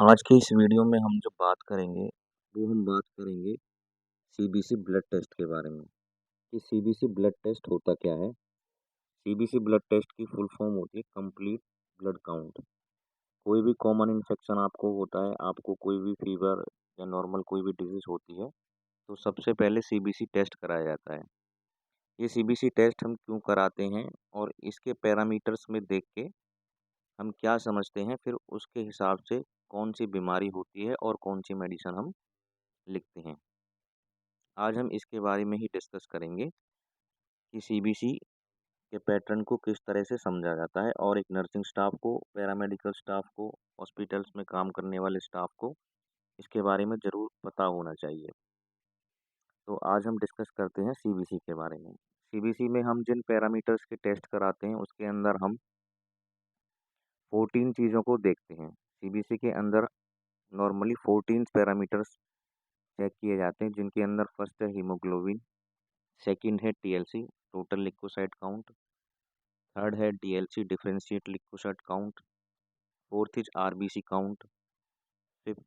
आज की इस वीडियो में हम जो बात करेंगे, वो हम बात करेंगे सीबीसी ब्लड टेस्ट के बारे में कि सीबीसी ब्लड टेस्ट होता क्या है। सीबीसी ब्लड टेस्ट की फुल फॉर्म होती है कंप्लीट ब्लड काउंट। कोई भी कॉमन इन्फेक्शन आपको होता है, आपको कोई भी फीवर या नॉर्मल कोई भी डिजीज़ होती है, तो सबसे पहले सीबीसी टेस्ट कराया जाता है। ये सीबीसी टेस्ट हम क्यों कराते हैं और इसके पैरामीटर्स में देख के हम क्या समझते हैं, फिर उसके हिसाब से कौन-सी बीमारी होती है और कौन-सी मेडिसिन हम लिखते हैं। आज हम इसके बारे में ही डिस्कस करेंगे कि सीबीसी के पैटर्न को किस तरह से समझा जाता है और एक नर्सिंग स्टाफ को, पैरामेडिकल स्टाफ को, हॉस्पिटल्स में काम करने वाले स्टाफ को इसके बारे में ज़रूर पता होना चाहिए। तो आज हम डिस्कस करते हैं सीबीसी के बारे में। सीबीसी में हम जिन पैरामीटर्स के टेस्ट कराते हैं, उसके अंदर हम 14 चीज़ों को देखते हैं। सीबीसी के अंदर नॉर्मली 14 पैरामीटर्स चेक किए जाते हैं, जिनके अंदर फर्स्ट है हीमोग्लोबिन, सेकंड है TLC total leucocyte count, third है DLC differentiate leucocyte count, fourth is RBC count, fifth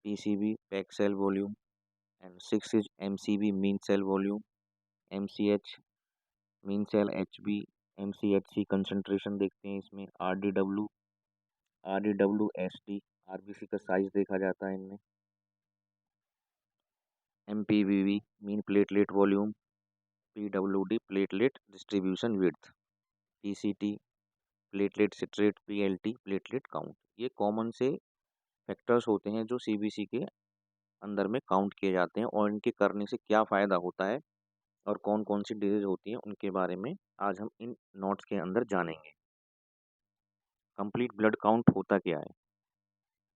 PCB pack cell volume and six is MCB mean cell volume, MCH mean cell HB, MCHC concentration देखते हैं इसमें, RDW, RDWSD, RBC का size देखा जाता है इनमें, MPVV mean platelet volume, PWD platelet distribution width, PCT platelet citrate, PLT platelet count. ये common से फैक्टर्स होते हैं जो सीबीसी के अंदर में काउंट किए जाते हैं और इनके करने से क्या फ़ायदा होता है और कौन कौन सी डिजीज होती हैं उनके बारे में आज हम इन नोट्स के अंदर जानेंगे। कंप्लीट ब्लड काउंट होता क्या है?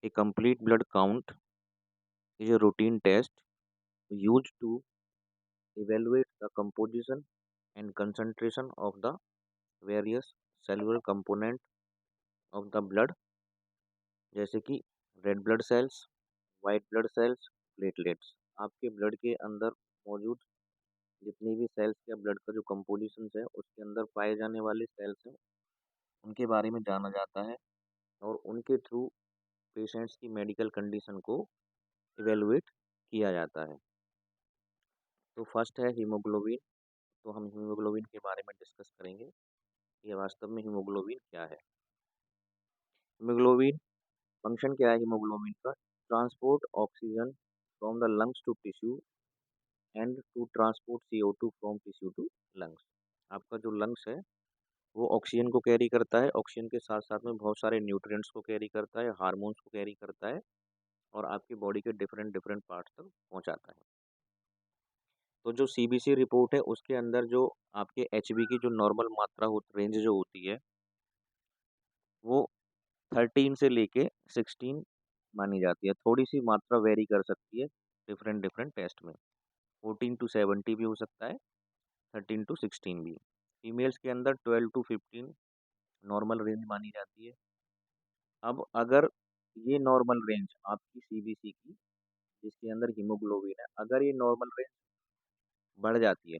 A complete blood count is a routine test used to evaluate the composition and concentration of the various cellular component of the blood, जैसे कि red blood sales, white blood cells, platelets. आपके blood के अंदर मौजूद जितनी भी sales या blood का जो कंपोजिशन है, उसके अंदर पाए जाने वाले सेल्स हैं, उनके बारे में जाना जाता है और उनके थ्रू पेशेंट्स की मेडिकल कंडीशन को इवेलुएट किया जाता है। तो फर्स्ट है हीमोग्लोबिन। तो हम हीमोग्लोबिन के बारे में डिस्कस करेंगे। ये वास्तव में हीमोग्लोबिन क्या है? हीमोग्लोबिन फंक्शन क्या है हीमोग्लोबिन का? Transport oxygen from the lungs to tissue and to transport CO2 from tissue to lungs. आपका जो लंग्स है वो ऑक्सीजन को कैरी करता है, ऑक्सीजन के साथ साथ में बहुत सारे न्यूट्रिएंट्स को कैरी करता है, हार्मोन्स को कैरी करता है और आपकी बॉडी के डिफरेंट डिफरेंट पार्ट्स तक पहुंचाता है। तो जो सीबीसी रिपोर्ट है उसके अंदर जो आपके एचबी की जो नॉर्मल मात्रा रेंज जो होती है वो 13 से लेके 16 मानी जाती है। थोड़ी सी मात्रा वेरी कर सकती है डिफरेंट डिफरेंट टेस्ट में। 14 टू 70 भी हो सकता है, 13 टू 16 भी। फीमेल्स के अंदर 12 टू 15 नॉर्मल रेंज मानी जाती है। अब अगर ये नॉर्मल रेंज आपकी सीबीसी की जिसके अंदर हीमोग्लोबिन है, अगर ये नॉर्मल रेंज बढ़ जाती है,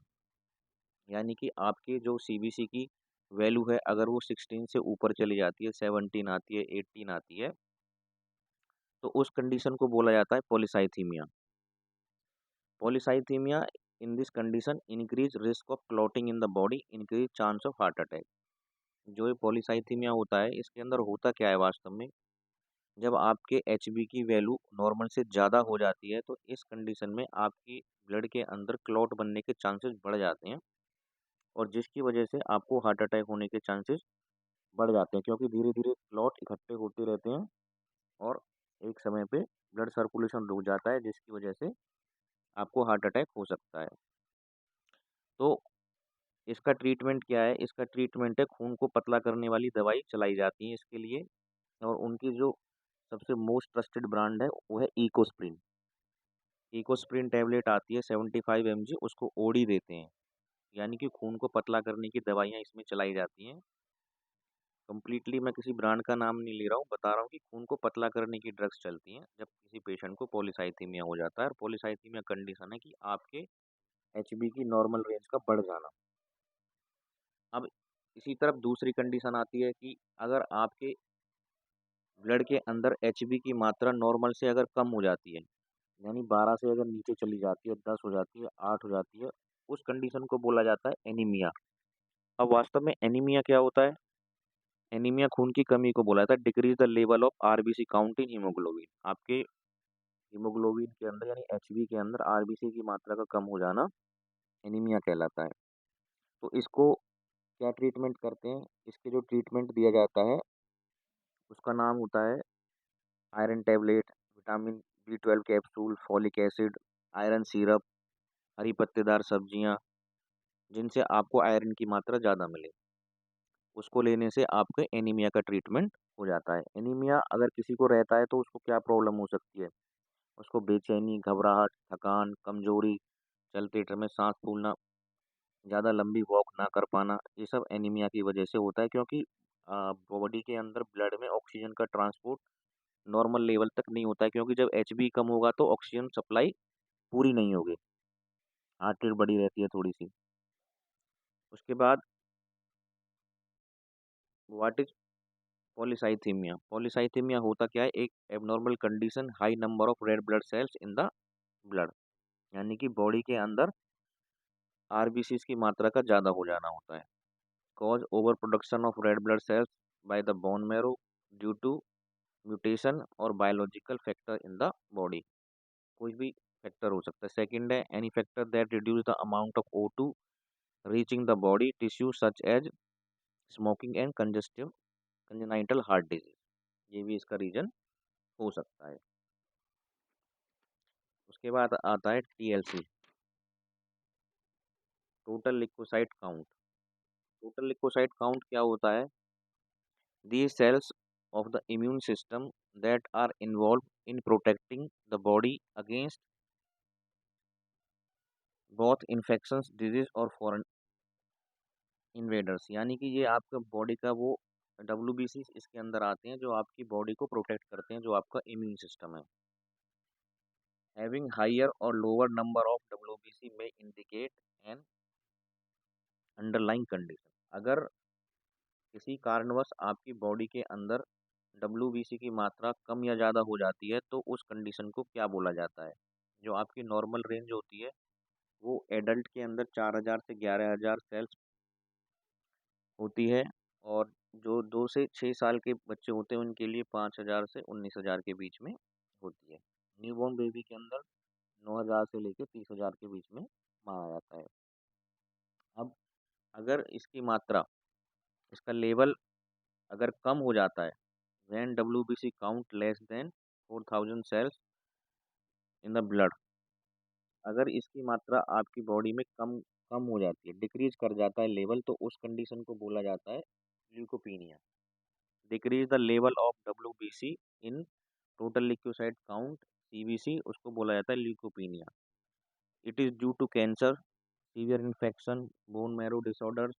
यानी कि आपके जो सीबीसी की वैल्यू है अगर वो 16 से ऊपर चली जाती है, 17 आती है, 18 आती है, तो उस कंडीशन को बोला जाता है polycythaemia. Polycythaemia in this condition increase risk of clotting in the body, increase chance of heart attack. जो ये पॉलीसाइथीमिया होता है इसके अंदर होता क्या है वास्तव में? जब आपके एचबी की वैल्यू नॉर्मल से ज़्यादा हो जाती है तो इस कंडीशन में आपकी ब्लड के अंदर क्लॉट बनने के चांसेस बढ़ जाते हैं और जिसकी वजह से आपको हार्ट अटैक होने के चांसेस बढ़ जाते हैं, क्योंकि धीरे धीरे क्लॉट इकट्ठे होते रहते हैं और एक समय पे ब्लड सर्कुलेशन रुक जाता है, जिसकी वजह से आपको हार्ट अटैक हो सकता है। तो इसका ट्रीटमेंट क्या है? इसका ट्रीटमेंट है खून को पतला करने वाली दवाई चलाई जाती है इसके लिए और उनकी जो सबसे मोस्ट ट्रस्टेड ब्रांड है वो है इकोस्प्रिन। इकोस्प्रिन टैबलेट आती है 75 mg, उसको ओडी देते हैं, यानी कि खून को पतला करने की दवाइयाँ इसमें चलाई जाती हैं। कंप्लीटली मैं किसी ब्रांड का नाम नहीं ले रहा हूँ, बता रहा हूँ कि खून को पतला करने की ड्रग्स चलती हैं जब किसी पेशेंट को पॉलीसाइथीमिया हो जाता है। और पॉलीसाइथीमिया कंडीशन है कि आपके एचबी की नॉर्मल रेंज का बढ़ जाना। अब इसी तरफ दूसरी कंडीशन आती है कि अगर आपके ब्लड के अंदर एचबी की मात्रा नॉर्मल से अगर कम हो जाती है, यानी 12 से अगर नीचे चली जाती है, 10 हो जाती है, 8 हो जाती है, उस कंडीशन को बोला जाता है एनीमिया। अब वास्तव में एनीमिया क्या होता है? एनीमिया खून की कमी को बोला जाता है, decrease the level of RBC count in haemoglobin. आपके हीमोग्लोबिन के अंदर यानी एचबी के अंदर आरबीसी की मात्रा का कम हो जाना एनीमिया कहलाता है। तो इसको क्या ट्रीटमेंट करते हैं? इसके जो ट्रीटमेंट दिया जाता है उसका नाम होता है iron tablet, vitamin B 12 capsule, folic acid, iron syrup, हरी पत्तेदार सब्जियां, जिनसे आपको आयरन की मात्रा ज़्यादा मिले, उसको लेने से आपके एनीमिया का ट्रीटमेंट हो जाता है। एनीमिया अगर किसी को रहता है तो उसको क्या प्रॉब्लम हो सकती है? उसको बेचैनी, घबराहट, थकान, कमजोरी, चलते समय सांस फूलना, ज़्यादा लंबी वॉक ना कर पाना, ये सब एनीमिया की वजह से होता है, क्योंकि बॉडी के अंदर ब्लड में ऑक्सीजन का ट्रांसपोर्ट नॉर्मल लेवल तक नहीं होता है, क्योंकि जब एचबी कम होगा तो ऑक्सीजन सप्लाई पूरी नहीं होगी, हार्ट रेट बढ़ी रहती है थोड़ी सी। उसके बाद व्हाट इज पॉलीसाइथीमिया? पॉलीसाइथीमिया होता क्या है? एक abnormal condition, high number of red blood sales in the blood, यानी कि बॉडी के अंदर आरबीसीज की मात्रा का ज़्यादा हो जाना होता है। Cause over production of red blood cells by the bone marrow due to mutation और biological factor in the body. कोई भी फैक्टर हो सकता है। सेकंड है any factor that reduce the amount of O2 reaching the body tissue such as smoking and congestive congenital heart disease, ये भी इसका रीजन हो सकता है। उसके बाद आता है TLC, total leucocyte count. Total leucocyte count क्या होता है? These cells of the immune system that are involved in protecting the body against both infections, disease और foreign invaders, यानी कि ये आपका बॉडी का वो डब्ल्यूबीसी इसके अंदर आते हैं जो आपकी बॉडी को प्रोटेक्ट करते हैं, जो आपका इम्यून सिस्टम है। हैविंग हायर और लोअर नंबर ऑफ डब्ल्यूबीसी में इंडिकेट एन अंडरलाइंग कंडीशन। अगर किसी कारणवश आपकी बॉडी के अंदर डब्ल्यूबीसी की मात्रा कम या ज़्यादा हो जाती है तो उस कंडीशन को क्या बोला जाता है? जो आपकी नॉर्मल रेंज होती है वो एडल्ट के अंदर 4000 से 11000 सेल्स होती है, और जो 2 से 6 साल के बच्चे होते हैं उनके लिए 5000 से 19000 के बीच में होती है। न्यूबॉर्न बेबी के अंदर 9000 से लेकर 30000 के बीच में माना जाता है। अब अगर इसकी मात्रा, इसका लेवल अगर कम हो जाता है, when WBC count less than 4000 cells in the blood, अगर इसकी मात्रा आपकी बॉडी में कम कम हो जाती है, डिक्रीज कर जाता है लेवल, तो उस कंडीशन को बोला जाता है leucopenia. Decrease the level of WBC in total leucocyte count CBC, उसको बोला जाता है leucopenia. It is due to cancer, severe infection, bone marrow disorder,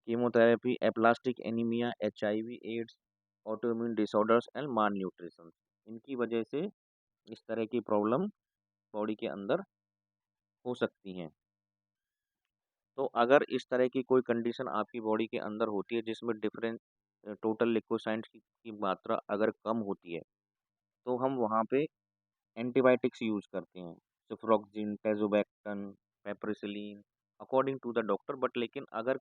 chemotherapy, aplastic anaemia, HIV AIDS, autoimmune disorders and malnutrition. इनकी वजह से इस तरह की प्रॉब्लम बॉडी के अंदर हो सकती हैं। तो अगर इस तरह की कोई कंडीशन आपकी बॉडी के अंदर होती है जिसमें डिफरेंट टोटल लिकोसाइट्स की मात्रा अगर कम होती है, तो हम वहाँ पे एंटीबायोटिक्स यूज करते हैं, ciproxin, tazobactam, piperacillin, according to the doctor. But लेकिन अगर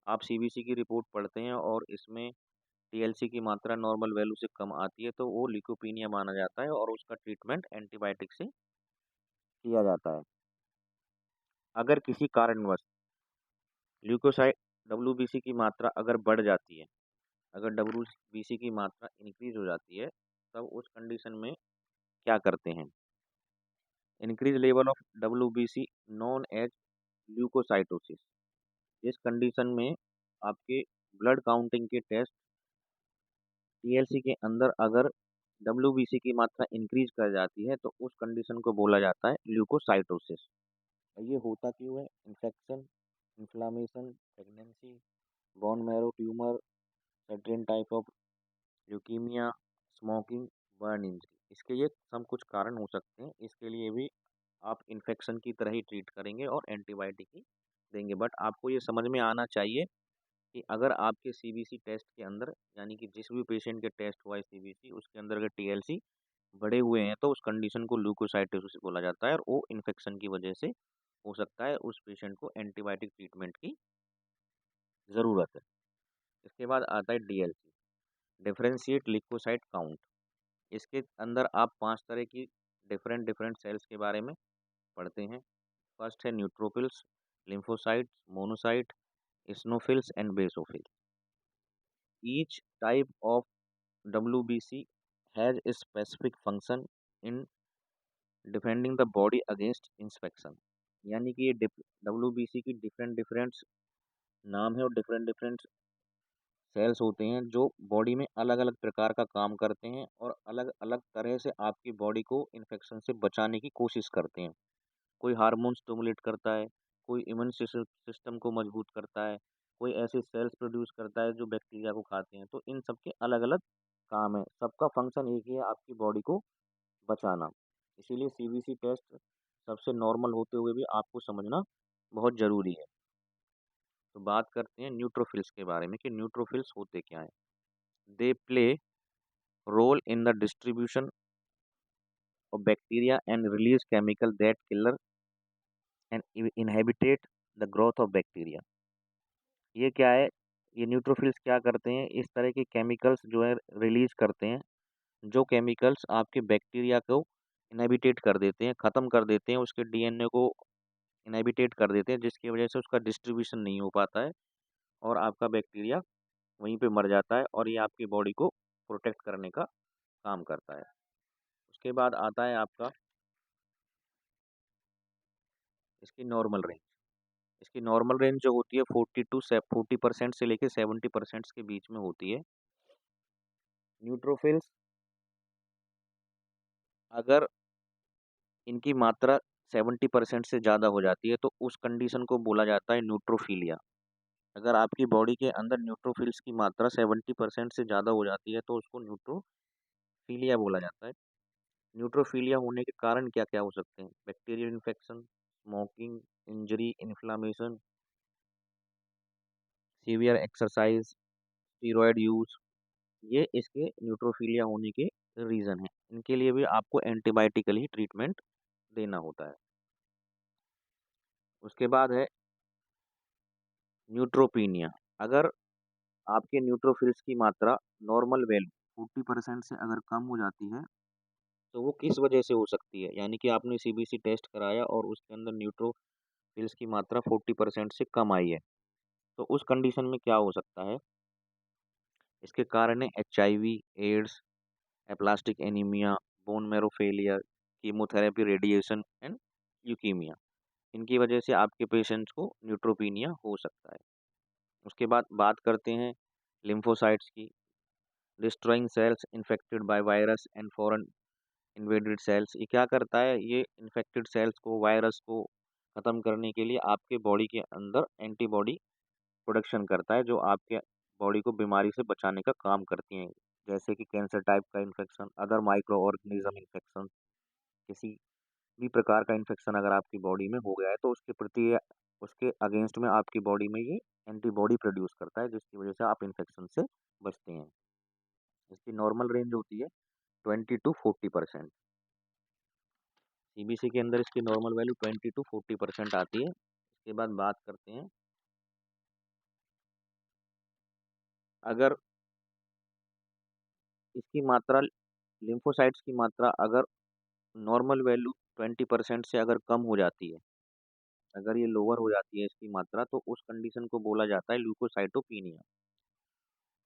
आप सीबीसी की रिपोर्ट पढ़ते हैं और इसमें टीएलसी की मात्रा नॉर्मल वैल्यू से कम आती है तो वो ल्यूकोपीनिया माना जाता है और उसका ट्रीटमेंट एंटीबायोटिक से किया जाता है। अगर किसी कारणवश ल्यूकोसाइट डब्ल्यूबीसी की मात्रा अगर बढ़ जाती है, अगर डब्ल्यूबीसी की मात्रा इंक्रीज हो जाती है, तब उस कंडीशन में क्या करते हैं? Increase level of WBC known as leucocytosis. इस कंडीशन में आपके ब्लड काउंटिंग के टेस्ट टीएलसी के अंदर अगर डब्ल्यूबीसी की मात्रा इंक्रीज कर जाती है तो उस कंडीशन को बोला जाता है ल्यूकोसाइटोसिस। ये होता क्यों है? Infection, inflammation, pregnancy, bone marrow tumour, certain type of leukaemia, smoking, burn injury, इसके ये सब कुछ कारण हो सकते हैं। इसके लिए भी आप इन्फेक्शन की तरह ही ट्रीट करेंगे और एंटीबायोटिक ही देंगे, बट आपको ये समझ में आना चाहिए कि अगर आपके सीबीसी टेस्ट के अंदर, यानी कि जिस भी पेशेंट के टेस्ट हुआ है सीबीसी, उसके अंदर अगर टीएलसी बढ़े हुए हैं तो उस कंडीशन को ल्यूकोसाइटोसिस बोला जाता है, और वो इन्फेक्शन की वजह से हो सकता है। उस पेशेंट को एंटीबायोटिक ट्रीटमेंट की ज़रूरत है। इसके बाद आता है डीएलसी, डिफरेंशिएट लिकोसाइट काउंट। इसके अंदर आप 5 तरह की डिफरेंट डिफरेंट सेल्स के बारे में पढ़ते हैं। फर्स्ट है neutrophils, lymphocytes, monocyte, eosinophils and basophils. Each type of WBC has a specific function in defending the body against infection. यानी कि ये WBC की डिफरेंट डिफरेंट नाम है, और डिफरेंट डिफरेंट सेल्स होते हैं जो बॉडी में अलग अलग प्रकार का काम करते हैं और अलग अलग तरह से आपकी बॉडी को इन्फेक्शन से बचाने की कोशिश करते हैं। कोई हार्मोन स्टिमुलेट करता है, कोई इम्यून सिस्टम को मजबूत करता है, कोई ऐसे सेल्स प्रोड्यूस करता है जो बैक्टीरिया को खाते हैं। तो इन सब के अलग अलग काम है, सबका फंक्शन एक ही है, आपकी बॉडी को बचाना। इसीलिए सीबीसी टेस्ट सबसे नॉर्मल होते हुए भी आपको समझना बहुत ज़रूरी है। तो बात करते हैं न्यूट्रोफिल्स के बारे में कि न्यूट्रोफिल्स होते क्या हैं। They play role in the distribution of bacteria and release chemical that killer and inhibit the growth of bacteria. ये क्या है, ये न्यूट्रोफिल्स क्या करते हैं, इस तरह के केमिकल्स जो है रिलीज करते हैं, जो केमिकल्स आपके बैक्टीरिया को इनहेबिटेट कर देते हैं, ख़त्म कर देते हैं, उसके डीएनए को इनहेबिटेट कर देते हैं, जिसकी वजह से उसका डिस्ट्रीब्यूशन नहीं हो पाता है और आपका बैक्टीरिया वहीं पे मर जाता है, और ये आपकी बॉडी को प्रोटेक्ट करने का काम करता है। उसके बाद आता है आपका इसकी नॉर्मल रेंज। इसकी नॉर्मल रेंज जो होती है 40% से लेकर 70% के बीच में होती है। न्यूट्रोफिल्स अगर इनकी मात्रा 70% से ज़्यादा हो जाती है तो उस कंडीशन को बोला जाता है न्यूट्रोफिलिया। अगर आपकी बॉडी के अंदर न्यूट्रोफिल्स की मात्रा 70% से ज़्यादा हो जाती है तो उसको न्यूट्रोफिलिया बोला जाता है। न्यूट्रोफिलिया होने के कारण क्या क्या हो सकते हैं, bacterial infection, smoking, injury, inflammation, severe exercise, steroid use, ये इसके न्यूट्रोफिलिया होने के रीज़न हैं। इनके लिए भी आपको एंटीबायोटिकल ही ट्रीटमेंट देना होता है। उसके बाद है न्यूट्रोपीनिया। अगर आपके न्यूट्रोफिल्स की मात्रा नॉर्मल वैल्यू 40% से अगर कम हो जाती है तो वो किस वजह से हो सकती है, यानी कि आपने सीबीसी टेस्ट कराया और उसके अंदर न्यूट्रोफिल्स की मात्रा 40% से कम आई है, तो उस कंडीशन में क्या हो सकता है। इसके कारण है HIV, AIDS, aplastic anaemia, bone marrow failure, chemotherapy, radiation and leukaemia. इनकी वजह से आपके पेशेंट्स को न्यूट्रोपीनिया हो सकता है। उसके बाद बात करते हैं लिम्फोसाइट्स की। Destroying cells infected by virus and foreign invaded cells. ये क्या करता है, ये इन्फेक्टेड सेल्स को, वायरस को ख़त्म करने के लिए आपके बॉडी के अंदर एंटीबॉडी प्रोडक्शन करता है, जो आपके बॉडी को बीमारी से बचाने का काम करती हैं। जैसे कि कैंसर टाइप का infection, other micro organism infection, किसी भी प्रकार का इन्फेक्शन अगर आपकी बॉडी में हो गया है तो उसके प्रति, उसके अगेंस्ट में आपकी बॉडी में ये एंटीबॉडी प्रोड्यूस करता है, जिसकी वजह से आप इन्फेक्शन से बचते हैं। इसकी नॉर्मल रेंज होती है 20 to 40%। सीबीसी के अंदर इसकी नॉर्मल वैल्यू 20 to 40% आती है। इसके बाद बात करते हैं, अगर इसकी मात्रा, लिम्फोसाइट्स की मात्रा अगर नॉर्मल वैल्यू 20% से अगर कम हो जाती है, अगर ये लोअर हो जाती है इसकी मात्रा, तो उस कंडीशन को बोला जाता है ल्यूकोसाइटोपीनिया।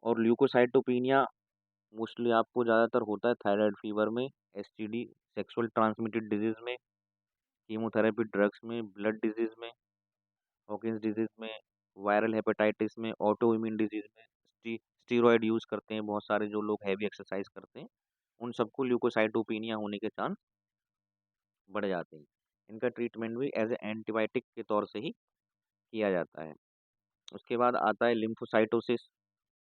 और ल्यूकोसाइटोपीनिया मोस्टली आपको ज़्यादातर होता है थायराइड फीवर में, एसटीडी, सेक्सुअल ट्रांसमिटेड डिजीज़ में, कीमोथेरेपी ड्रग्स में, ब्लड डिजीज़ में, हॉकिंस डिजीज़ में, वायरल हेपेटाइटिस में, ऑटो इम्यून डिजीज़ में, स्टीरॉयड यूज़ करते हैं बहुत सारे जो लोग हैवी एक्सरसाइज करते हैं, उन सबको ल्यूकोसाइटोपीनिया होने के चांस बढ़ जाते हैं। इनका ट्रीटमेंट भी एज ए एंटीबायोटिक के तौर से ही किया जाता है। उसके बाद आता है लिम्फोसाइटोसिस।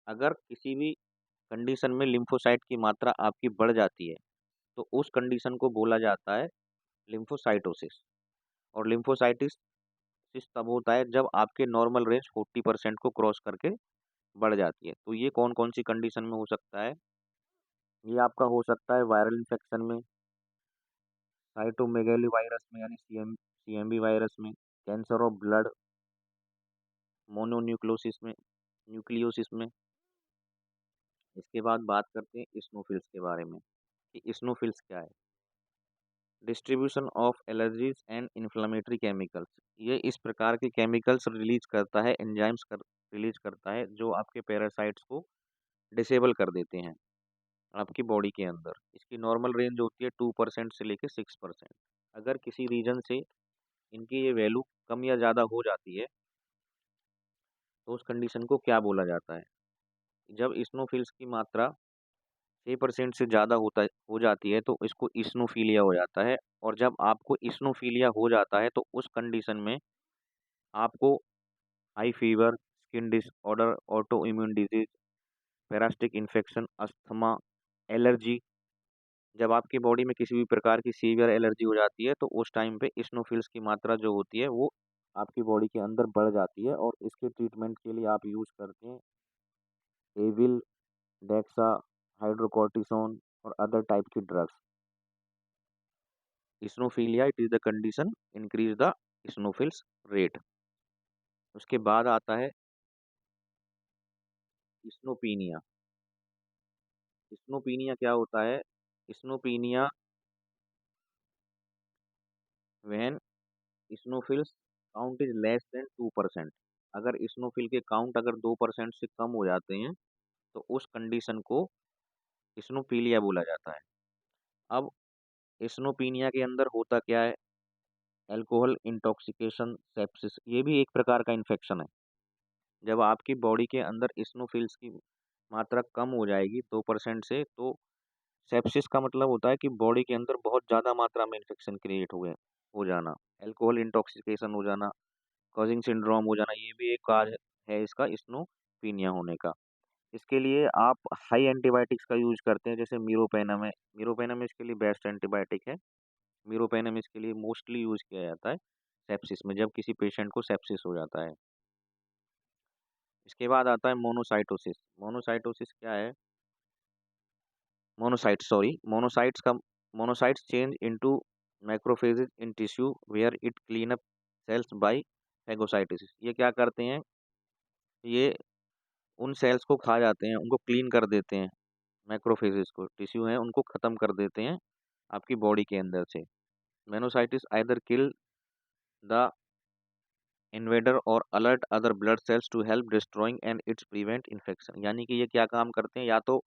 अगर किसी भी कंडीशन में लिम्फोसाइट की मात्रा आपकी बढ़ जाती है तो उस कंडीशन को बोला जाता है लिम्फोसाइटोसिस। और लिम्फोसाइटिस तब होता है जब आपके नॉर्मल रेंज 40% को क्रॉस करके बढ़ जाती है। तो ये कौन-कौन सी कंडीशन में हो सकता है? ये आपका हो सकता है वायरल इन्फेक्शन में, साइटोमेगाली वायरस में यानी सीएमवी वायरस में, कैंसर ऑफ ब्लड, न्यूक्लियोसिस में। इसके बाद बात करते हैं इस्नोफिल्स के बारे में कि इस्नोफिल्स क्या है? Distribution of allergies and inflammatory chemicals. ये इस प्रकार के केमिकल्स रिलीज करता है, एंजाइम्स रिलीज करता है जो आपके पैरासाइट्स को डिसेबल कर देते हैं आपकी बॉडी के अंदर। इसकी नॉर्मल रेंज होती है 2% से लेके 6%। अगर किसी रीजन से इनकी ये वैल्यू कम या ज़्यादा हो जाती है तो उस कंडीशन को क्या बोला जाता है? जब इस्नोफिल्स की मात्रा 6% से ज़्यादा हो जाती है तो इसको इस्नोफीलिया हो जाता है। और जब आपको इस्नोफीलिया हो जाता है तो उस कंडीशन में आपको high fever, skin disorder, auto immune disease, parasitic infection, asthma, allergy, जब आपकी बॉडी में किसी भी प्रकार की सीवियर एलर्जी हो जाती है तो उस टाइम पे इस्नोफिल्स की मात्रा जो होती है वो आपकी बॉडी के अंदर बढ़ जाती है और इसके ट्रीटमेंट के लिए आप यूज़ करते हैं एविल, डेक्सा, हाइड्रोकॉर्टिसोन और अदर टाइप की drugs. Eosinophilia it is the condition increase the eosinophils rate. उसके बाद आता है इस्नोपीनिया। इस्नोपीनिया क्या होता है? Eosinopenia when eosinophils count is less than 2%। अगर इस्नोफिल के काउंट अगर 2% से कम हो जाते हैं तो उस कंडीशन को इस्नोपीलिया बोला जाता है। अब इस्नोपीनिया के अंदर होता क्या है? अल्कोहल इंटॉक्सिकेशन, सेप्सिस, ये भी एक प्रकार का इन्फेक्शन है। जब आपकी बॉडी के अंदर इस्नोफिल्स की मात्रा कम हो जाएगी 2% से तो सेप्सिस का मतलब होता है कि बॉडी के अंदर बहुत ज़्यादा मात्रा में इन्फेक्शन क्रिएट हो जाना, अल्कोहल इंटॉक्सिकेशन हो जाना, कॉजिंग सिंड्रोम हो जाना, ये भी एक कार्य है इसका इस्नोपीनिया होने का। इसके लिए आप हाई एंटीबायोटिक्स का यूज़ करते हैं जैसे मीरोपेनम है। मीरोपेनम इसके लिए बेस्ट एंटीबायोटिक है। मीरोपेनम इसके लिए मोस्टली यूज़ किया जाता है सेप्सिस में, जब किसी पेशेंट को सेप्सिस हो जाता है। इसके बाद आता है मोनोसाइटोसिस। मोनोसाइटोसिस क्या है? Monocytes change into macrophages in tissue where it clean up cells by phagocytosis. ये क्या करते हैं? ये उन सेल्स को खा जाते हैं, उनको क्लीन कर देते हैं। मैक्रोफेजेस को टिश्यू हैं उनको ख़त्म कर देते हैं आपकी बॉडी के अंदर से। Monocytes either kill the invader और alert other blood cells to help destroying and its prevent infection. यानी कि ये क्या काम करते हैं? या तो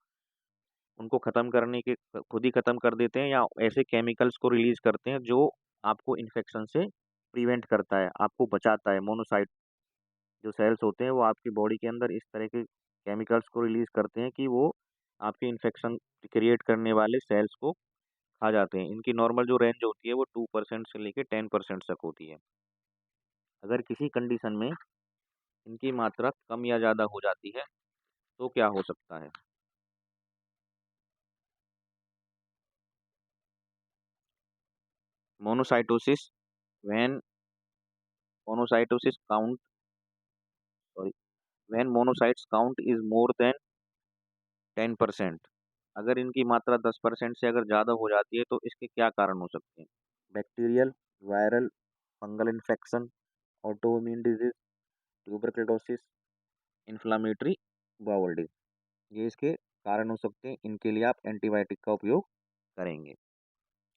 उनको ख़त्म करने के खुद ही ख़त्म कर देते हैं या ऐसे केमिकल्स को रिलीज़ करते हैं जो आपको इन्फेक्शन से प्रिवेंट करता है, आपको बचाता है। मोनोसाइट जो सेल्स होते हैं वो आपकी बॉडी के अंदर इस तरह के केमिकल्स को रिलीज़ करते हैं कि वो आपके इन्फेक्शन क्रिएट करने वाले सेल्स को खा जाते हैं। इनकी नॉर्मल जो रेंज होती है वो 2% से लेके 10% तक होती है। अगर किसी कंडीशन में इनकी मात्रा कम या ज़्यादा हो जाती है तो क्या हो सकता है? Monocytosis when monocytosis count sorry when monocytes count is more than 10%। अगर इनकी मात्रा 10% से अगर ज़्यादा हो जाती है तो इसके क्या कारण हो सकते हैं? Bacterial, viral, fungal infection, autoimmune disease, tuberculosis, inflammatory bowel disease, ये इसके कारण हो सकते हैं। इनके लिए आप एंटीबायोटिक का उपयोग करेंगे।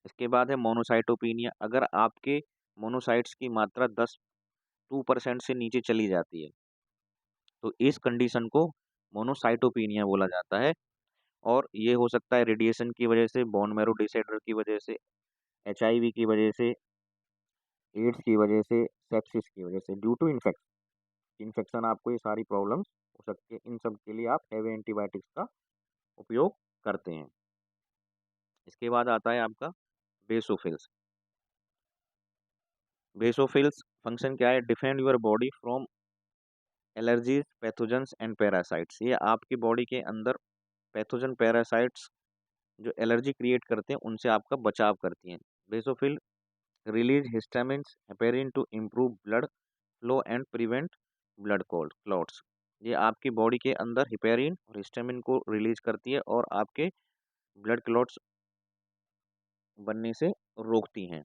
इसके बाद है मोनोसाइटोपिनिया। अगर आपके मोनोसाइट्स की मात्रा 2% से नीचे चली जाती है तो इस कंडीशन को मोनोसाइटोपिनिया बोला जाता है। और ये हो सकता है रेडिएशन की वजह से, बोन मैरो डिसऑर्डर की वजह से, एचआईवी की वजह से, एड्स की वजह से, सेप्सिस की वजह से, ड्यू टू इन्फेक्शन। इन्फेक्शन आपको ये सारी प्रॉब्लम्स हो सकती है। इन सब के लिए आप हैवी एंटीबायोटिक्स का उपयोग करते हैं। इसके बाद आता है आपका बेसोफिल्स। बेसोफिल्स फंक्शन क्या है? Defend your body from allergies, pathogens and parasites. ये आपकी बॉडी के अंदर पैथोजन, पैरासाइट्स जो एलर्जी क्रिएट करते हैं उनसे आपका बचाव करती हैं। Basophil release histamines heparin to improve blood flow and prevent blood clots. ये आपकी बॉडी के अंदर हेपेरिन और हिस्टामिन को रिलीज करती है और आपके ब्लड क्लॉट्स बनने से रोकती हैं।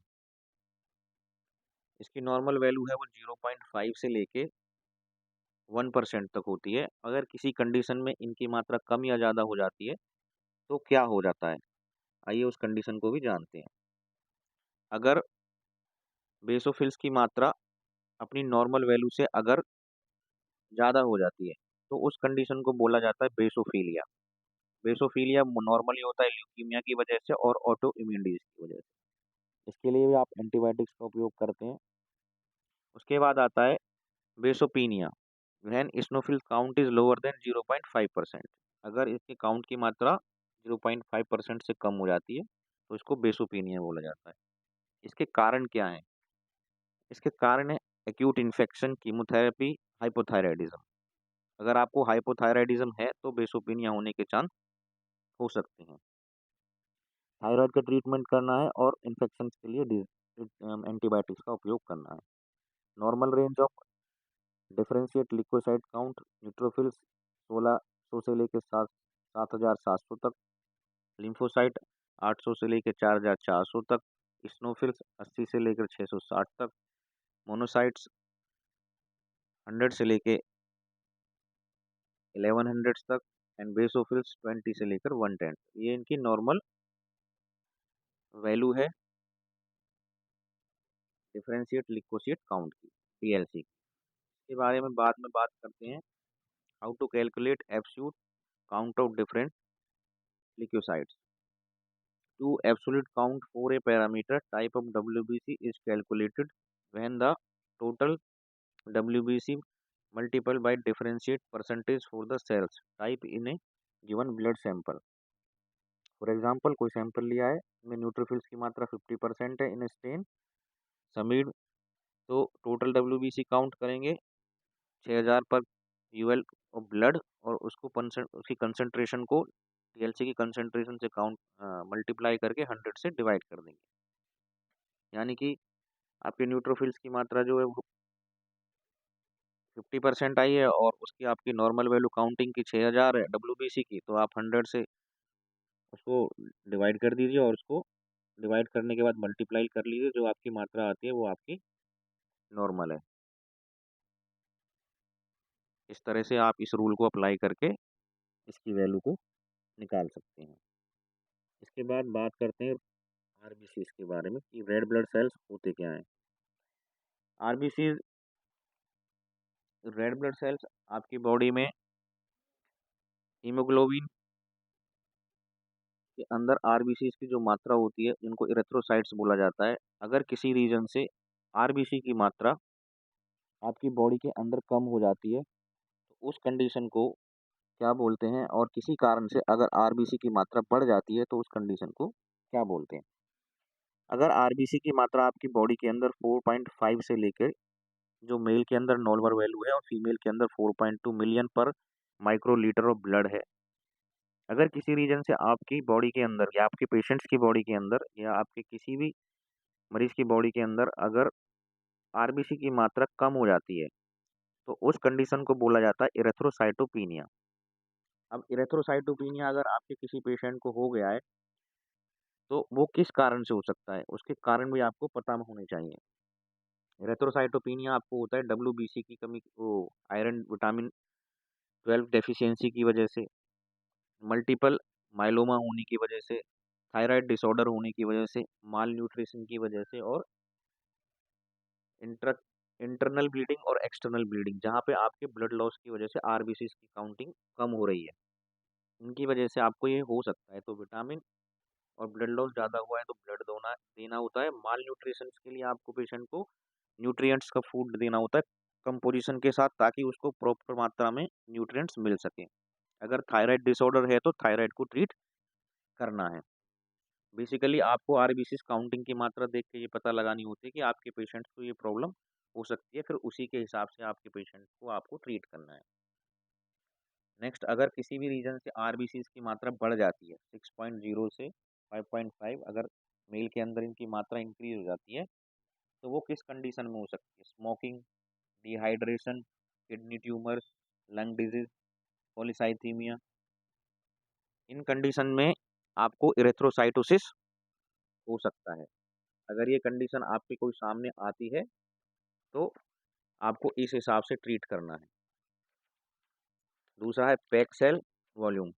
इसकी नॉर्मल वैल्यू है वो 0.5 से लेके 1% तक होती है। अगर किसी कंडीशन में इनकी मात्रा कम या ज़्यादा हो जाती है तो क्या हो जाता है, आइए उस कंडीशन को भी जानते हैं। अगर बेसोफिल्स की मात्रा अपनी नॉर्मल वैल्यू से अगर ज़्यादा हो जाती है तो उस कंडीशन को बोला जाता है बेसोफिलिया। बेसोफिलिया नॉर्मली होता है ल्यूकीमिया की वजह से और ऑटो इम्यून डिजीज की वजह से। इसके लिए भी आप एंटीबायोटिक्स का उपयोग करते हैं। उसके बाद आता है basopenia, when eosinophil count is lower than 0.5%। अगर इसके काउंट की मात्रा 0.5% से कम हो जाती है तो इसको बेसोपीनिया बोला जाता है। इसके कारण क्या हैं? इसके कारण है एक्यूट इन्फेक्शन, कीमोथेरेपी, हाइपोथायराइडिज्म। अगर आपको हाइपोथायराइडिज्म है तो बेसोपीनिया होने के चांस हो सकते हैं। थायराइड का ट्रीटमेंट करना है और इन्फेक्शन के लिए एंटीबायोटिक्स का उपयोग करना है। Normal range of differentiate leucocyte count neutrophils 1600 से लेकर 7700 तक, लिम्फोसाइट 800 से लेकर 4400 तक, स्नोफिल्स 80 से लेकर 660 तक, मोनोसाइट्स 100 से लेकर 1100 तक एंड बेसोफिल्स 20 से लेकर 110। ये इनकी नॉर्मल वैल्यू है डिफरेंशिएट लिकोसाइट काउंट की, डीएलसी। के बारे में बाद में बात करते हैं। How to calculate absolute count of different leucocytes. To absolute count for a parameter type of WBC is calculated when the total WBC multiplied by differentiate percentage for the cells type in a given blood sample। For example कोई sample लिया है, इसमें neutrophils की मात्रा 50% है इन stand समीड, तो total WBC count करेंगे 6000 पर यूएल ऑफ ब्लड और उसकी कंसंट्रेशन को टीएलसी की कंसंट्रेशन से काउंट मल्टीप्लाई करके 100 से डिवाइड कर देंगे। यानी कि आपके न्यूट्रोफिल्स की मात्रा जो है वो 50% आई है और उसकी आपकी नॉर्मल वैल्यू काउंटिंग की 6000 है डब्ल्यूबीसी की, तो आप 100 से उसको डिवाइड कर दीजिए और उसको डिवाइड करने के बाद मल्टीप्लाई कर लीजिए, जो आपकी मात्रा आती है वो आपकी नॉर्मल है। इस तरह से आप इस रूल को अप्लाई करके इसकी वैल्यू को निकाल सकते हैं। इसके बाद बात करते हैं आरबीसी के बारे में कि रेड ब्लड सेल्स होते क्या हैं। आरबीसी रेड ब्लड सेल्स आपकी बॉडी में हीमोग्लोबिन के अंदर आरबीसीज की जो मात्रा होती है इनको इरेथ्रोसाइट्स बोला जाता है। अगर किसी रीजन से आरबीसी की मात्रा आपकी बॉडी के अंदर कम हो जाती है तो उस कंडीशन को क्या बोलते हैं, और किसी कारण से अगर आरबीसी की मात्रा बढ़ जाती है तो उस कंडीशन को क्या बोलते हैं। अगर आरबीसी की मात्रा आपकी बॉडी के अंदर 4.5 से लेकर, जो मेल के अंदर नॉर्मल वैल्यू है, और फीमेल के अंदर 4.2 मिलियन पर माइक्रोलीटर ऑफ ब्लड है, अगर किसी रीजन से आपकी बॉडी के अंदर या आपके पेशेंट्स की बॉडी के अंदर या आपके किसी भी मरीज की बॉडी के अंदर अगर आरबीसी की मात्रा कम हो जाती है तो उस कंडीशन को बोला जाता है इरेथ्रोसाइटोपिनिया। अब इरेथ्रोसाइटोपिनिया अगर आपके किसी पेशेंट को हो गया है तो वो किस कारण से हो सकता है, उसके कारण भी आपको पता होने चाहिए। इरेथ्रोसाइटोपिनिया आपको होता है डब्ल्यूबीसी की कमी, वो आयरन विटामिन 12 डेफिशिएंसी की वजह से, मल्टीपल माइलोमा होने की वजह से, थायराइड डिसऑर्डर होने की वजह से, माल न्यूट्रिशन की वजह से, और इंटर इंटरनल ब्लीडिंग और एक्सटर्नल ब्लीडिंग, जहाँ पे आपके ब्लड लॉस की वजह से आरबीसी की काउंटिंग कम हो रही है, इनकी वजह से आपको ये हो सकता है। तो विटामिन और ब्लड लॉस ज़्यादा हुआ है तो ब्लड दोना देना होता है। माल न्यूट्रिशन के लिए आपको पेशेंट को न्यूट्रिएंट्स का फूड देना होता है कंपोजिशन के साथ, ताकि उसको प्रॉपर मात्रा में न्यूट्रिएंट्स मिल सके। अगर थायराइड डिसऑर्डर है तो थायराइड को ट्रीट करना है। बेसिकली आपको आरबीसी काउंटिंग की मात्रा देख के ये पता लगानी होती है कि आपके पेशेंट को ये प्रॉब्लम हो सकती है, फिर उसी के हिसाब से आपके पेशेंट को आपको ट्रीट करना है। नेक्स्ट, अगर किसी भी रीजन से आरबीसी की मात्रा बढ़ जाती है 6.0 से 5.5, अगर मेल के अंदर इनकी मात्रा इंक्रीज हो जाती है तो वो किस कंडीशन में हो सकती है। Smoking, dehydration, kidney tumours, lung disease, polycythaemia. इन कंडीशन में आपको इरेथ्रोसाइटोसिस हो सकता है। अगर ये कंडीशन आपके कोई सामने आती है तो आपको इस हिसाब से ट्रीट करना है। दूसरा है pack cell volume,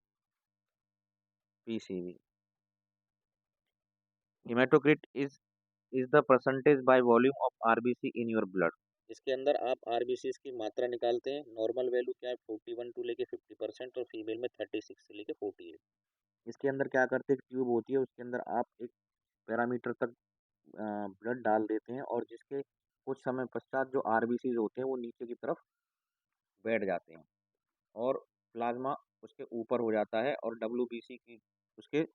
PCV. Haematocrit is the percentage by volume of RBC in your blood. इसके अंदर आप आरबीसी की मात्रा निकालते हैं। नॉर्मल वैल्यू क्या है, 41 टू लेके 50% और फीमेल में 36 से लेके 48। इसके अंदर क्या करते हैं, ट्यूब होती है, उसके अंदर आप एक पैरामीटर तक ब्लड डाल देते हैं और जिसके कुछ समय पश्चात जो आरबीसी होते हैं वो नीचे की तरफ बैठ जाते हैं और प्लाज्मा उसके ऊपर हो जाता है और डब्ल्यूबीसी की उसके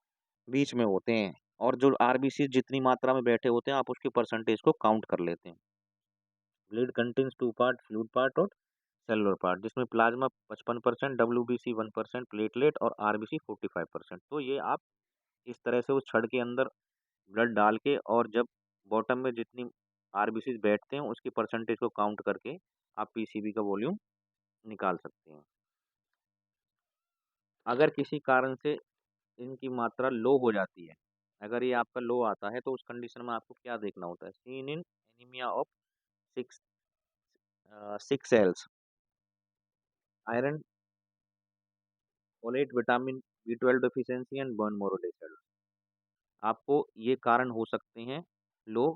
बीच में होते हैं। और जो आरबीसी जितनी मात्रा में बैठे होते हैं आप उसकी परसेंटेज को काउंट कर लेते हैं। Blood contains two part, fluid part और सेलुलर पार्ट, जिसमें प्लाज्मा 55%, डब्ल्यूबीसी 1%, प्लेटलेट और आरबीसी 45%। तो ये आप इस तरह से उस छड़ के अंदर ब्लड डाल के और जब बॉटम में जितनी आरबीसी बैठते हैं उसकी परसेंटेज को काउंट करके आप पीसीबी का वॉल्यूम निकाल सकते हैं। अगर किसी कारण से इनकी मात्रा लो हो जाती है, अगर ये आपका लो आता है तो उस कंडीशन में आपको क्या देखना होता है, seen in anaemia of six six cells, iron, folate, vitamin B 12 deficiency and bone marrow disorder. आपको ये कारण हो सकते हैं लो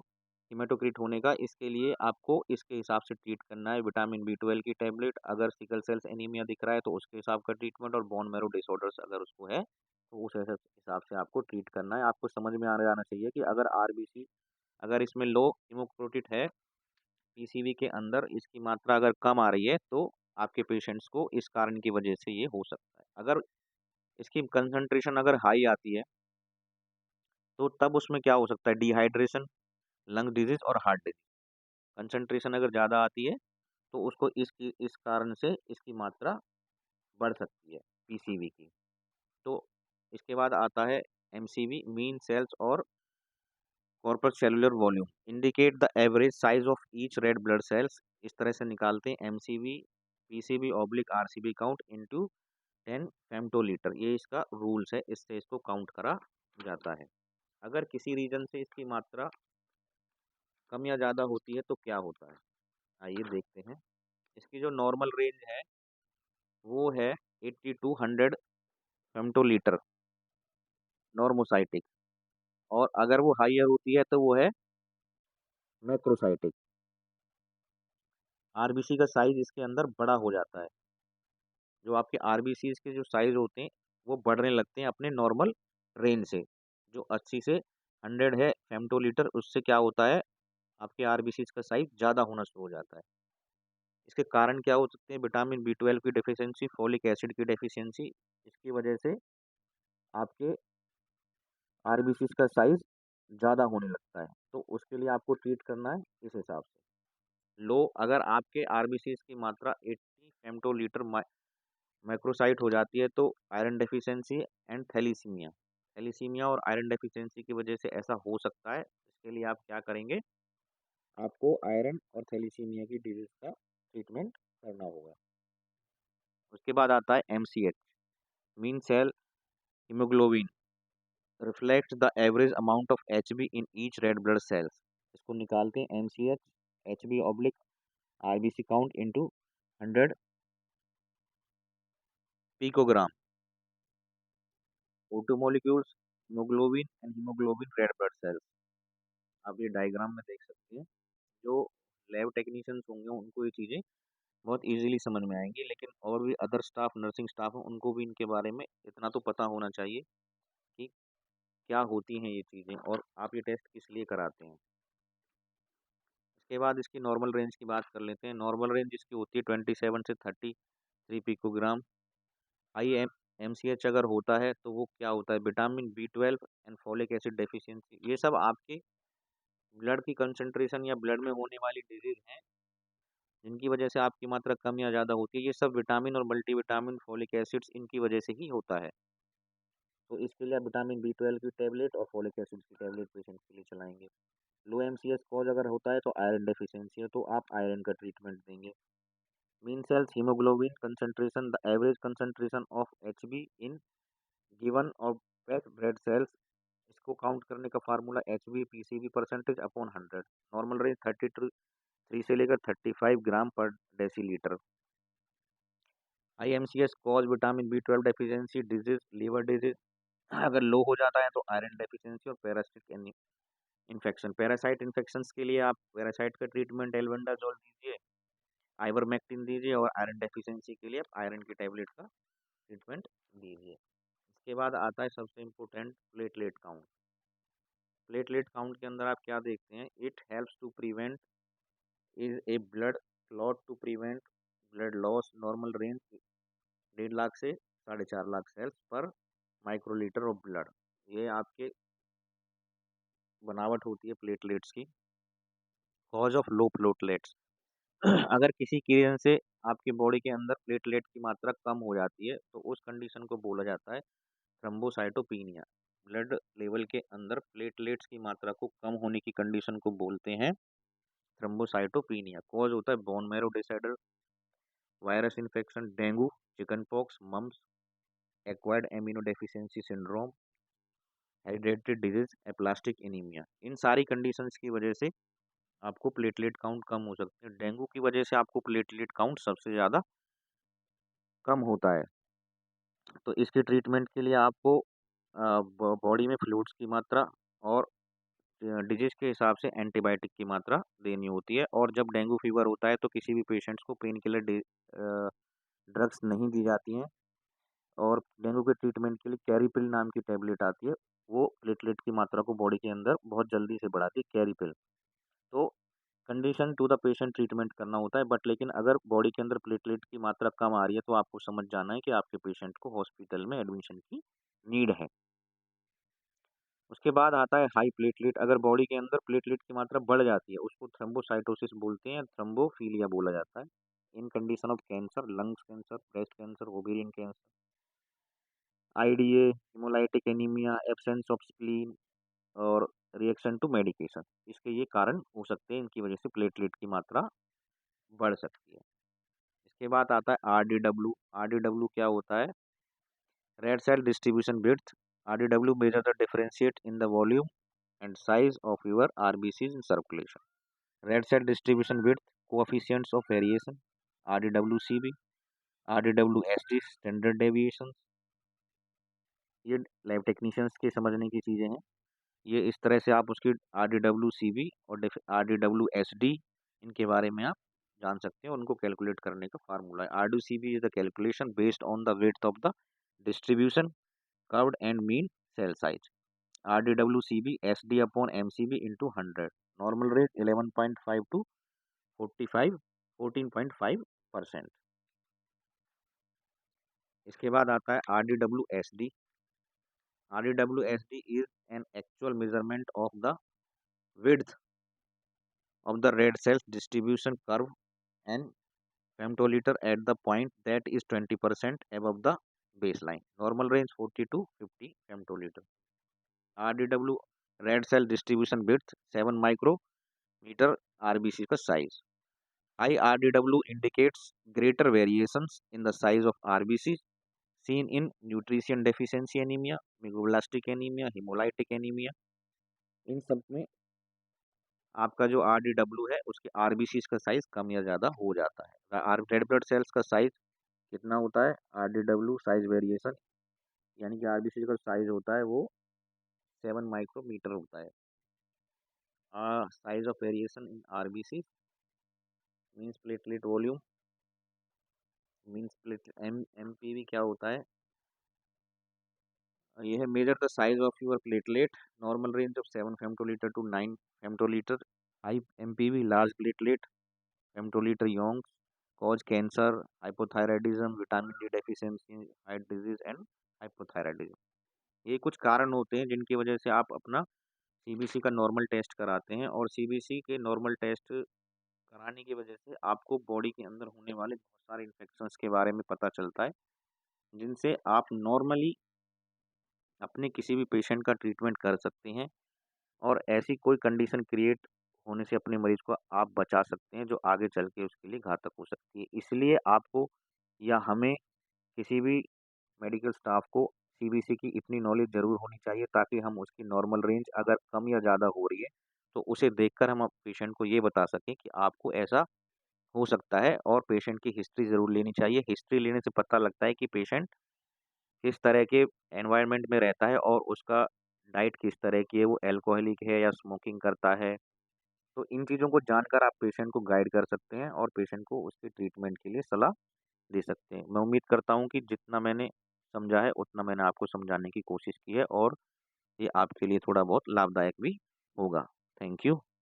हिमेटोक्रिट होने का। इसके लिए आपको इसके हिसाब से ट्रीट करना है। विटामिन बी 12 की टैबलेट, अगर सिकल सेल्स एनीमिया दिख रहा है तो उसके हिसाब का ट्रीटमेंट, और बोन मैरो डिसऑर्डर्स अगर उसको है तो उस हिसाब से आपको ट्रीट करना है। आपको समझ में आ जाना चाहिए कि अगर आरबीसी, अगर इसमें लो हिमोक्रोटिट है पीसीबी के अंदर, इसकी मात्रा अगर कम आ रही है तो आपके पेशेंट्स को इस कारण की वजह से ये हो सकता है। अगर इसकी कंसंट्रेशन अगर हाई आती है तो तब उसमें क्या हो सकता है, डिहाइड्रेशन, लंग डिजीज और हार्ट डिजीज। कंसंट्रेशन अगर ज़्यादा आती है तो उसको इस कारण से इसकी मात्रा बढ़ सकती है पीसीबी की। तो इसके बाद आता है एमसीवी, मीन सेल्स और corpus cellular volume, indicate the average size of each red blood sales. इस तरह से निकालते हैं MCV, PCB oblique RCB count into 10 फेम्टोलीटर। ये इसका रूल्स है, इससे इसको काउंट करा जाता है। अगर किसी रीजन से इसकी मात्रा कम या ज़्यादा होती है तो क्या होता है, आइए देखते हैं। इसकी जो नॉर्मल रेंज है वो है 80 टू 100 फेम्टोलीटर नॉर्मोसाइटिक, और अगर वो हाइयर होती है तो वो है मैक्रोसाइटिक। आरबीसी का साइज इसके अंदर बड़ा हो जाता है। जो आपके आरबीसी के जो साइज होते हैं वो बढ़ने लगते हैं अपने नॉर्मल रेंज से। जो 80 से 100 है फेम्टोलीटर, उससे क्या होता है, आपके आरबीसी का साइज ज़्यादा होना शुरू हो जाता है। इसके कारण क्या हो सकते हैं, विटामिन बी 12 की डेफिशिएंसी, फोलिक एसिड की डेफिशिएंसी। इसकी वजह से आपके आरबीसी का साइज ज़्यादा होने लगता है, तो उसके लिए आपको ट्रीट करना है इस हिसाब से। लो, अगर आपके आरबीसी की मात्रा 80 फेम्टोलीटर मैक्रोसाइट हो जाती है तो iron deficiency and thalassaemia, thalassaemia और आयरन डेफिशिएंसी की वजह से ऐसा हो सकता है। इसके लिए आप क्या करेंगे, आपको आयरन और थैलीसीमिया की डिजीज का ट्रीटमेंट करना होगा। उसके बाद आता है MCH, mean cell haemoglobin, reflect the average amount of HB in each red blood cells. इसको निकालते हैं MCH, Hb oblique RBC count into 100 picogram, O2 molecules, haemoglobin and haemoglobin red blood cells. आप ये डायग्राम में देख सकते हैं। जो लैब टेक्नीशियंस होंगे उनको ये चीज़ें बहुत इजीली समझ में आएंगी, लेकिन और भी अदर स्टाफ, नर्सिंग स्टाफ हैं, उनको भी इनके बारे में इतना तो पता होना चाहिए कि क्या होती हैं ये चीज़ें और आप ये टेस्ट किस लिए कराते हैं। इसके बाद इसकी नॉर्मल रेंज की बात कर लेते हैं। नॉर्मल रेंज इसकी होती है 27 से 33 पिकोग्राम। हाई एमसीएच अगर होता है तो वो क्या होता है, vitamin B 12 and folic acid deficiency. ये सब आपके ब्लड की कंसंट्रेशन या ब्लड में होने वाली डिजीज हैं जिनकी वजह से आपकी मात्रा कम या ज़्यादा होती है। ये सब विटामिन और मल्टीविटामिन, फॉलिक एसिड्स, इनकी वजह से ही होता है। तो इसके लिए आप विटामिन बी 12 की टैबलेट और फॉलिक एसिड की टैबलेट पेशेंट के लिए चलाएंगे। लो एमसीएच कॉज अगर होता है तो आयरन डेफिशिएंसी है तो आप आयरन का ट्रीटमेंट देंगे। Mean cells haemoglobin concentration, the average concentration of HB in given और पैक्ड ब्लड सेल्स। इसको काउंट करने का formula HB PCB percentage upon 100। Normal range 33 से लेकर 35 ग्राम पर decilitre. IMCH cause vitamin B 12 deficiency disease, liver disease. अगर low हो जाता है तो आयरन डेफिशिएंसी और पैरासिटिक इन्फेक्शन। पैरासाइट इन्फेक्शंस के लिए आप पैरासाइट का ट्रीटमेंट एल्बेंडाजोल दीजिए, आइवरमेक्टिन दीजिए, और आयरन डेफिशिएंसी के लिए आप आयरन की टैबलेट का ट्रीटमेंट दीजिए। इसके बाद आता है सबसे important, platelet count. Platelet count के अंदर आप क्या देखते हैं, it helps to prevent is a blood clot to prevent blood loss. Normal range 1.5 lakh से 4.5 लाख सेल्स पर माइक्रोलीटर ऑफ ब्लड। ये आपके बनावट होती है प्लेटलेट्स की। Cause of low platelets. अगर किसी कारण से आपकी बॉडी के अंदर प्लेटलेट की मात्रा कम हो जाती है तो उस कंडीशन को बोला जाता है थ्रोम्बोसाइटोपिनिया। ब्लड लेवल के अंदर प्लेटलेट्स की मात्रा को कम होने की कंडीशन को बोलते हैं थ्रोम्बोसाइटोपिनिया। कॉज होता है bone marrow disorder, virus infection, dengue, chickenpox, mumps, acquired immuno deficiency syndrome, hereditary disease, aplastic anaemia. इन सारी कंडीशंस की वजह से आपको प्लेटलेट काउंट कम हो सकते हैं। डेंगू की वजह से आपको प्लेटलेट काउंट सबसे ज़्यादा कम होता है। तो इसके ट्रीटमेंट के लिए आपको बॉडी में फ्लूइड्स की मात्रा और डिजीज के हिसाब से एंटीबायोटिक की मात्रा देनी होती है। और जब डेंगू फीवर होता है तो किसी भी पेशेंट्स को पेन किलर ड्रग्स नहीं दी जाती हैं। और डेंगू के ट्रीटमेंट के लिए कैरीपिल नाम की टैबलेट आती है, वो प्लेटलेट की मात्रा को बॉडी के अंदर बहुत जल्दी से बढ़ाती है, कैरीपिल। तो condition to the patient treatment करना होता है, बट लेकिन अगर बॉडी के अंदर प्लेटलेट की मात्रा कम आ रही है तो आपको समझ जाना है कि आपके पेशेंट को हॉस्पिटल में एडमिशन की नीड है। उसके बाद आता है हाई प्लेटलेट। अगर बॉडी के अंदर प्लेटलेट की मात्रा बढ़ जाती है उसको थ्रोम्बोसाइटोसिस बोलते हैं, थ्रोम्बोफीलिया बोला जाता है। In condition of cancer, lungs cancer, breast cancer, ovarian cancer, IDA, haemolytic anaemia, absence of spleen और रिएक्शन टू मेडिकेशन, इसके ये कारण हो सकते हैं। इनकी वजह से प्लेटलेट की मात्रा बढ़ सकती है। इसके बाद आता है आरडीडब्ल्यू। आरडीडब्ल्यू क्या होता है, red cell distribution width. RDW measure the differentiate in the volume and size of your RBCs in circulation. Red cell distribution width, coefficients of variation, RDWCB, RDWSD, standard deviations। ये lab technicians के समझने की चीज़ें हैं। ये इस तरह से आप उसकी RDWCB और RDWSD इनके बारे में आप जान सकते हैं। उनको कैलकुलेट करने का फार्मूला है। RDCB is the calculation based on the width of the distribution curved and mean cell size. RDWCB SD upon MCB into 100। Normal rate 11.5 to 45 14.5%। इसके बाद आता है RDWSD। RDWSD is an actual measurement of the width of the red cells distribution curve and femtoliter at the point that is 20% above the baseline. Normal range 40 to 50 femtoliter। RDW red cell distribution width 7 micrometer RBC का size। High RDW indicates greater variations in the size of RBC seen in nutrition deficiency anemia, megaloblastic anemia, hemolytic anemia। इन सब में आपका जो RDW है उसके RBC का size कम या ज़्यादा हो जाता है। रेड ब्लड सेल्स का साइज कितना होता है, RDW साइज वेरिएशन, यानी कि RBC का साइज होता है वो 7 माइक्रोमीटर होता है। Size of variation in RBC means platelet volume, means plate MPV क्या होता है, ये है measure the size of your platelet. Normal range of 7 femtolitre to 9 femtolitre. High MPV large platelet, femtolitre youngs, cause cancer, hypothyroidism, vitamin D deficiency, heart disease and hypothyroidism. ये कुछ कारण होते हैं जिनकी वजह से आप अपना CBC का नॉर्मल टेस्ट कराते हैं। और CBC के नॉर्मल टेस्ट कराने की वजह से आपको बॉडी के अंदर होने वाले बहुत सारे इन्फेक्शंस के बारे में पता चलता है, जिनसे आप नॉर्मली अपने किसी भी पेशेंट का ट्रीटमेंट कर सकते हैं। और ऐसी कोई कंडीशन क्रिएट होने से अपने मरीज़ को आप बचा सकते हैं, जो आगे चल के उसके लिए घातक हो सकती है। इसलिए आपको या हमें किसी भी मेडिकल स्टाफ को सीबीसी की इतनी नॉलेज ज़रूर होनी चाहिए ताकि हम उसकी नॉर्मल रेंज अगर कम या ज़्यादा हो रही है, तो उसे देखकर हम पेशेंट को ये बता सकें कि आपको ऐसा हो सकता है और पेशेंट की हिस्ट्री ज़रूर लेनी चाहिए। हिस्ट्री लेने से पता लगता है कि पेशेंट किस तरह के एनवायरनमेंट में रहता है और उसका डाइट किस तरह की है, वो अल्कोहलिक है या स्मोकिंग करता है। तो इन चीज़ों को जानकर आप पेशेंट को गाइड कर सकते हैं और पेशेंट को उसके ट्रीटमेंट के लिए सलाह दे सकते हैं। मैं उम्मीद करता हूँ कि जितना मैंने समझा है, उतना मैंने आपको समझाने की कोशिश की है और ये आपके लिए थोड़ा बहुत लाभदायक भी होगा। Thank you.